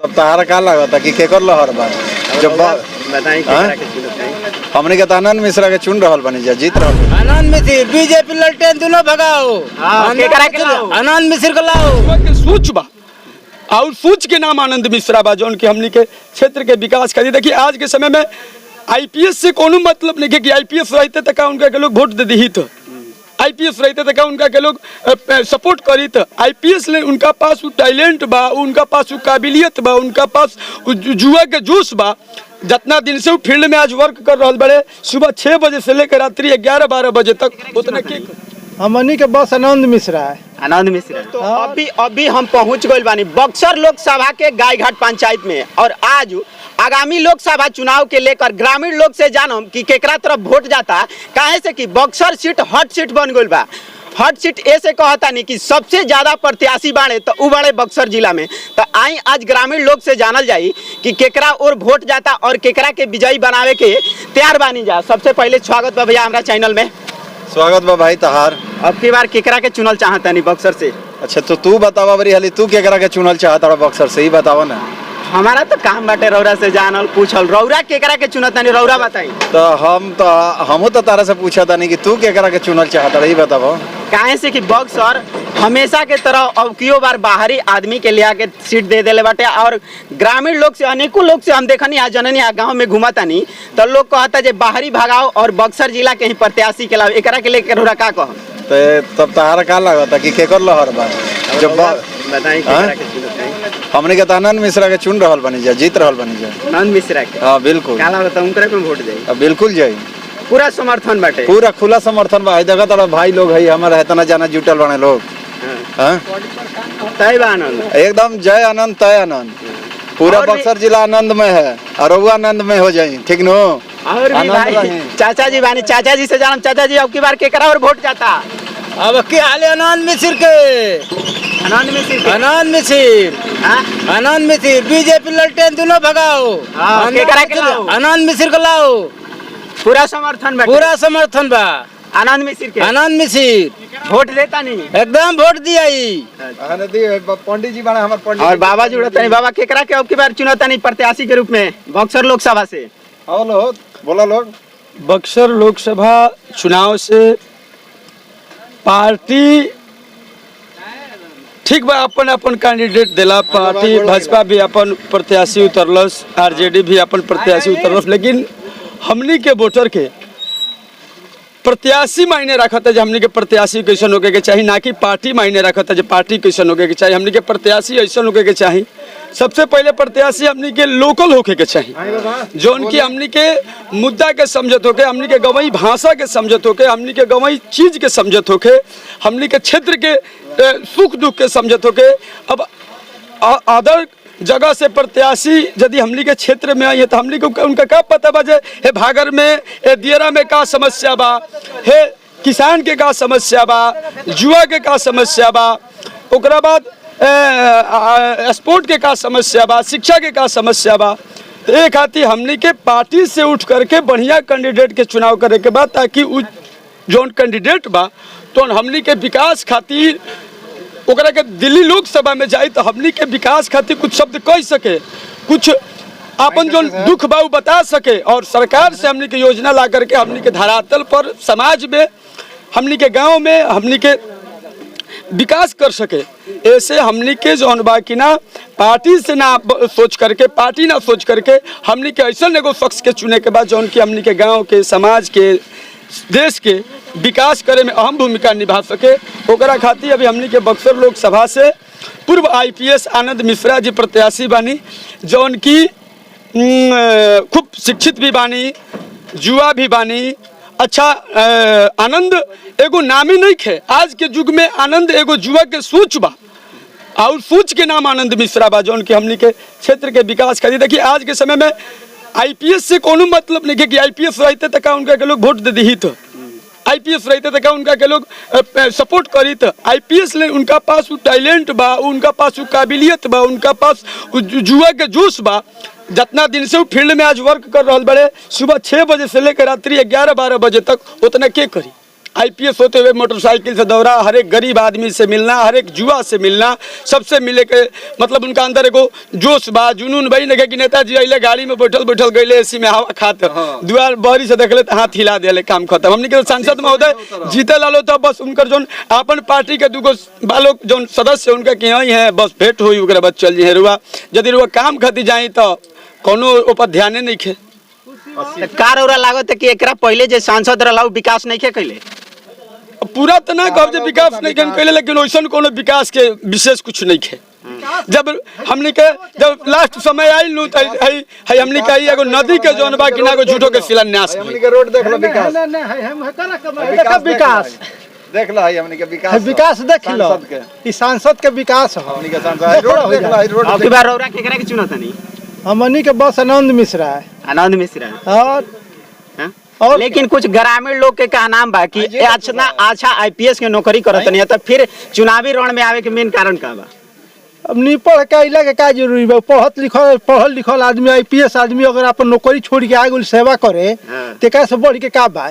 तब तहारा का लागता कि केकर लहर बा जब बताई हमने के आनंद मिश्रा के चुन रहल बनी जा जीत रहल आनंद मिश्र बीजेपी ललटेन दोनों भगाओ आनंद मिश्र को लाओ सूच बा और सूच के नाम आनंद मिश्रा बा जौन कि हमनी के क्षेत्र के विकास करी। देखिए आज के समय में आईपीएस से कोनो मतलब नहीं कि आईपीएस रहते तक उनका के लोग वोट दे दी तो आईपीएस रहते तक उनका के लोग सपोर्ट करी तो आईपीएस ले उनका पास वो टैलेंट बा उनका पास वो काबिलियत बा उनका पास जुआ के जोश बा। जितना दिन से वो फील्ड में आज वर्क कर रहा बड़े सुबह 6 बजे से लेकर रात्रि 11-12 बजे तक उतना के हमनी के बस आनंद मिश्रा है। आनंद मिश्रा तो अभी हम पहुंच गए बानी बक्सर लोकसभा के गायघाट पंचायत में और आज आगामी लोकसभा चुनाव के लेकर ग्रामीण लोग से जानम कि केकरा तरफ वोट जाता काहे से कि बक्सर सीट हॉट सीट बन गई बा। हॉट सीट ऐसे कहता नहीं कि सबसे ज्यादा प्रत्याशी बाड़े तो उ बड़े बक्सर जिला में। तो आई आज ग्रामीण लोग से जानल जाई कि केकरा और वोट जाता और केकरा के विजयी बनावे के तैयार बानी जा। सबसे पहले स्वागत बा भैया हमारा चैनल में। स्वागत बा भाई तहार। अब की बार केकरा के चुनल चाहता नहीं बक्सर से? अच्छा तो तू बतावा बरी हाली तू केकरा के चुनल चाहता बक्सर से ही बतावा ना। हमारा तो काम बाटे रौरा से जानल पूछल रौरा केकरा के चुनता नहीं रौरा बताई। तो हमू तो तारा से पूछा था नहीं कि तू केकरा के चुनल चाहता रही बतावा। काहे से कि बक्सर हमेशा के तरह अब कियो बार बाहरी आदमी के लिया के सीट दे देले बाटे और ग्रामीण लोग से अनेकों लोग से हम देखनी आज जननी गाँव में घुमाता नहीं तो लोग कहता जे बाहरी भगाओ और बक्सर जिला के ही प्रत्याशी के लाओ एकरा के लेकर रौरा का कह तब तहारा का लागता कि केकर लहर बा जब बताई हमने के आनंद मिश्रा के चुन रहल बनी जा जीत रहल बनी जा। आनंद मिश्रा के हाँ बिल्कुल का लागता उनकरे पे वोट जाई? बिल्कुल जाई पूरा समर्थन बाटे पूरा खुला समर्थन बा। देखा तारा भाई लोग है हमारा इतना जाना जुटल बने लोग तय बा आनंद एकदम जय आनंद तय आनंद पूरा बक्सर जिला आनंद में है और वो आनंद में हो जाए ठीक नो। और भी भाई चाचा जी बानी चाचा जी से जानम चाचा जी अब की बार केकरा और वोट जाता? अब के हाल आनंद मिश्र के आनंद मिश्र आनंद मिश्र आनंद मिश्र बीजेपी ललटेन दोनों भगाओ आनंद मिश्र को लाओ। पूरा समर्थन बा पूरा समर्थन बा आनंद मिश्र के। आनंद मिश्र वोट देता नहीं एकदम वोट दिया पंडित जी बना हमारे पंडित और बाबा जुड़ता नहीं बाबा केकरा के अब की बार चुनता नहीं प्रत्याशी के रूप में बक्सर लोकसभा से? बोला लोग बक्सर लोकसभा चुनाव से पार्टी ठीक बा अपन अपन कैंडिडेट दिला पार्टी भाजपा भी अपन प्रत्याशी उतरलस आरजेडी भी अपन प्रत्याशी उतरलस लेकिन हमनी के वोटर के प्रत्याशी मायने रखत है जो हमनी के प्रत्याशी कैसन होके के चाहिए ना कि पार्टी मायने रखत है जो पार्टी कैसन होके के चाहिए। हमनी के प्रत्याशी ऐसा होके के चाहिए सबसे पहले प्रत्याशी हमनी के लोकल होके के चाहिए जो उनकी हमनी के मुद्दा के समझत होके हमनी के गवई भाषा के समझत होके हमनी के गवई चीज के समझत होके हमनी के क्षेत्र के सुख दुख के समझत होके। अब अदर जगह से प्रत्याशी यदि हमनी के क्षेत्र में आई है तो हमनी को उनका क्या पता बा हे भागर में हे दियरा में का समस्या बा हे किसान के का समस्या बा जुआ के का समस्या बा ओकरा बाद स्पोर्ट के का समस्या बा शिक्षा के का समस्या बा। एक खातिर हमनी के पार्टी से उठ करके बढ़िया कैंडिडेट के चुनाव करे के बाद ताकि जोन कैंडिडेट बा तो हमनी के विकास खातिर ओकरा के दिल्ली लोकसभा में जाए तो हमनी के विकास खातिर कुछ शब्द कह सके कुछ अपन जो दुख बा बता सके और सरकार से हमनी के योजना ला करके हमनी के धरातल पर समाज में हमनी के गांव में हमनी के विकास कर सके। ऐसे हमनी के जौन बा कि ना पार्टी से ना सोच करके पार्टी ना सोच करके हमनी के ऐसा एगो शख्स के चुने के बाद जौन की हमनी के गांव के समाज के देश के विकास करे में अहम भूमिका निभा सके ओकरा खातिर अभी हमनी के बक्सर लोकसभा से पूर्व आईपीएस आनंद मिश्रा जी प्रत्याशी बानी जौन की खूब शिक्षित भी बानी जुआ भी बानी। अच्छा आनंद एगो नामी नहीं खे आज के युग में आनंद एगो जुआ के सूच बा और सूच के नाम आनंद मिश्रा बा जौन की हमनी के क्षेत्र के विकास करी। देखिए आज के समय में आईपीएस से कोनो मतलब नहीं कि आईपीएस रहते तक उनका के लोग वोट दे दी तो आईपीएस रहते तक उनका के लोग सपोर्ट करी तो आईपीएस ले उनका पास वो टैलेंट बा उनका पास वो काबिलियत बा उनका पास जुआ के जोश बा। जितना दिन से वो फील्ड में आज वर्क कर रहा बड़े सुबह 6 बजे से लेकर रात्रि 11-12 बजे तक उतना के करी आईपीएस होते हुए मोटरसाइकिल से दौड़ा, हर एक गरीब आदमी से मिलना, हर एक जुआ से मिलना, सबसे मिले के मतलब उनका अंदर एगो जोश बा, जुनून भाई लगे कि नेताजी अइले गाड़ी में बैठल बैठल गए एसी में हवा खाते दुआर बहरी से देखले तो हाथ हिला दिले, काम खत्म। हमने के सांसद महोदय जीते लालो तो बस उनकर जोन अपन पार्टी के दूगो बालो जोन सदस्य उनका के यही है, बस भेंट हुई ओकरा बाद चल जी रुआ, यदि रुआ काम खाती जाई तो कोनो ऊपर ध्यान नहीं खे। कार और लागत है कि एकरा पहले जे सांसद रहा विकास नहीं के कैले, पूरा तो ना कह जे विकास नहीं कैले, लेकिन वैसा कोनो विकास के विशेष कुछ नहीं खे। जब हमने के जब लास्ट समय आई लू तो हमने के एगो नदी के जोन बा किना को झूठो के शिलान्यास हमने के रोड देख लो विकास, विकास देख लो हमने के विकास, विकास देख लो, ई सांसद के विकास हो। हमने के सांसद रोड देख लो, रोड अब की बार रौरा केकरा के चुनत नहीं? हमनी के बस आनंद मिश्रा है। आनंद मिश्रा और लेकिन कुछ ग्रामीण लोग के का नाम बा कि अच्छा आईपीएस के नौकरी करत नहीं है, तो फिर चुनावी रण में आवे के मेन कारण का बा? अब नहीं पढ़ के अइला के का जरूरी बा? पढ़ल लिखल आदमी आईपीएस आदमी अगर अपन नौकरी छोड़ के आगे सेवा करे तो कैसे बढ़ के का बा?